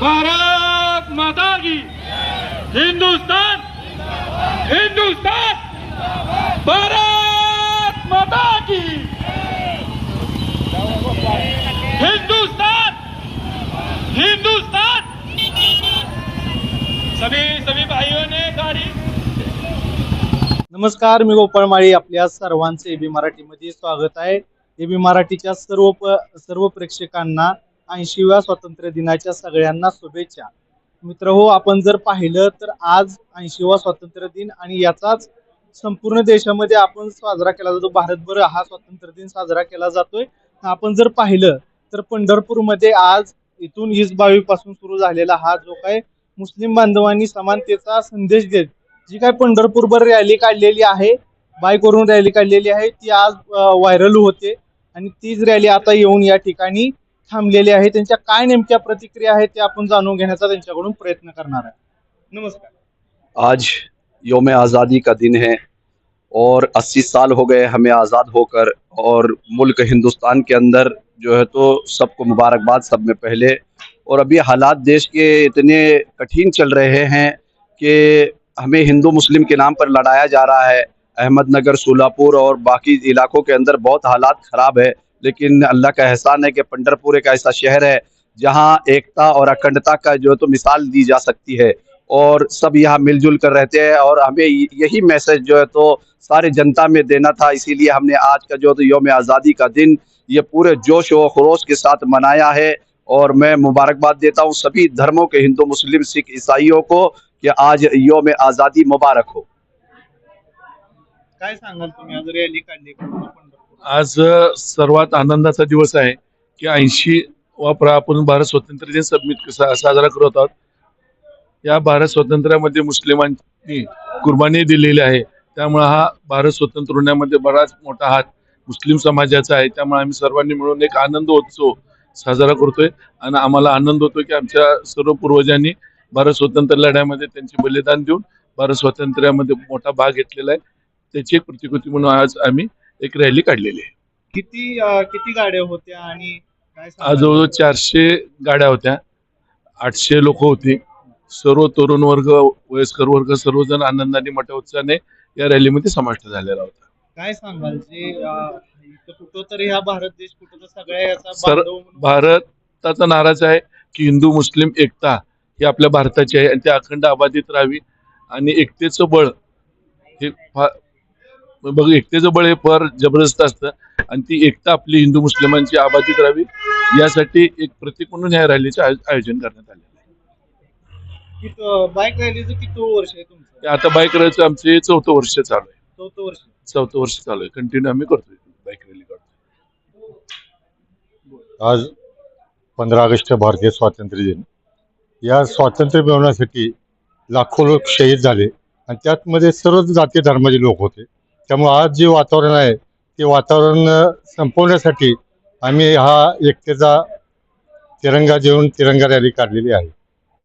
भारत माता की हिंदुस्तान हिंदुस्तान भारत माता की हिंदुस्तान हिंदुस्तान। सभी भाइयों ने गाड़ी। नमस्कार, मी गोपाळ माळी, आपल्या सर्वांचे एबी मराठीमध्ये स्वागत आहे। एबी मराठीच्या सर्व प्रेक्षकांना 80व्या स्वातंत्र्य दिनाच्या सगळ्यांना शुभेच्छा। मित्रहो, आपण जर पाहिलं तर आज 80वा स्वातंत्र्य दिन आणि याचाच संपूर्ण देशामध्ये आपण साजरा केला जातो। भारतभर हा स्वातंत्र्य दिन साजरा केला जातोय। आपण जर पाहिलं तर पंढरपूरमध्ये आज इथून 22 पासून सुरू झालेला हा जो काय मुस्लिम बांधवांनी समानतेचा संदेश देत जी काय पंढरपूरभर रॅली काढलेली आहे, बाईकवरून रॅली काढलेली आहे, ती आज व्हायरल होते आणि तीच रॅली आता येऊन या ठिकाणी थांबलेली आहे। त्यांच्या काय नेमक्या प्रतिक्रिया आहेत ते आपण जाणून घेण्याचा त्यांच्याकडून प्रयत्न करणार आहे। नमस्कार। आज योम आज़ादी का दिन है और 80 साल हो गए हमें आज़ाद होकर, और मुल्क हिंदुस्तान के अंदर जो है तो सबको मुबारकबाद सब में पहले। और अभी हालात देश के इतने कठिन चल रहे हैं कि हमें हिंदू मुस्लिम के नाम पर लड़ाया जा रहा है। अहमदनगर, सोलापुर और बाकी इलाकों के अंदर बहुत हालात ख़राब है, लेकिन अल्लाह का एहसान है कि पंढरपुर एक ऐसा शहर है जहां एकता और अखंडता का जो है तो मिसाल दी जा सकती है, और सब यहाँ मिलजुल कर रहते हैं। और हमें यही मैसेज जो है तो सारे जनता में देना था, इसीलिए हमने आज का जो तो योम आज़ादी का दिन ये पूरे जोश और खरोश के साथ मनाया है। और मैं मुबारकबाद देता हूँ सभी धर्मों के, हिंदू, मुस्लिम, सिख, ईसाइयों को, कि आज योम आज़ादी मुबारक हो। काय सांगाल तुम्ही? आज रॅली काढली पंढरपूर। आज सर्वात आनंदाचा दिवस आहे की 80वा आपण भारत स्वातंत्र्य दिन साजरा करत आहोत। या भारत स्वातंत्र्यामध्ये मुस्लिमांनी कुर्बानी दिलेली आहे, त्यामुळे हा भारत स्वतंत्र होण्यामध्ये बराच मोठा हात मुस्लिम समाजाचा आहे। त्यामुळे आम्ही सर्वांनी मिळून एक आनंद उत्सव साजरा करतोय आणि आम्हाला आनंद होतो की आमच्या सर्व पूर्वजांनी भारत स्वातंत्र्य लढ्यामध्ये त्यांचे बलिदान देऊन भारत स्वातंत्र्यामध्ये मोठा भाग घेतलेला आहे। त्याची एक प्रतिकृती म्हणून आज आम्ही एक रॅली काढलेली आहे। किती गाड्या होत्या आणि काय आज जवळजवळ 400 गाड्या होत्या, 800 लोक होती। सर्व तरुण वर्ग, वयस्कर वर्ग सर्वजण आनंदाने मोठ्या उत्साहाने या रॅलीमध्ये समाविष्ट झालेला होता। काय सांगाल जे कुठं तरी हा भारत देश कुठं तर सगळ्या याचा भारताचा नाराज आहे की हिंदू मुस्लिम एकता ही आपल्या भारताची आहे आणि ती अखंड अबाधित राहावी। आणि एकतेचं बळ हे एकतेचं बळ हे फार जबरदस्त असतं आणि ती एकता आपली हिंदू मुस्लिमांची अबाधित राहावी यासाठी एक प्रतीक म्हणून या रॅलीचे आयोजन करण्यात आले आहे। बाईक रॅलीचं किती वर्ष आहे तुमचं? आता बाईक रॅलीचं आमचे 4थं वर्ष चालू आहे। 4थं वर्ष चालू आहे, कंटिन्यू आम्ही करतोय, बाईक रॅली करतोय। आज 15 ऑगस्ट भारतीय स्वातंत्र्य दिन। या स्वातंत्र्य मिळवण्यासाठी लाखो लोक शहीद झाले आणि त्यातमध्ये सर्व जाती धर्माचे लोक होते। त्यामुळे आज जे वातावरण आहे ते वातावरण संपवण्यासाठी आम्ही हा एकतेचा तिरंगा देऊन तिरंगा रॅली काढलेली आहे।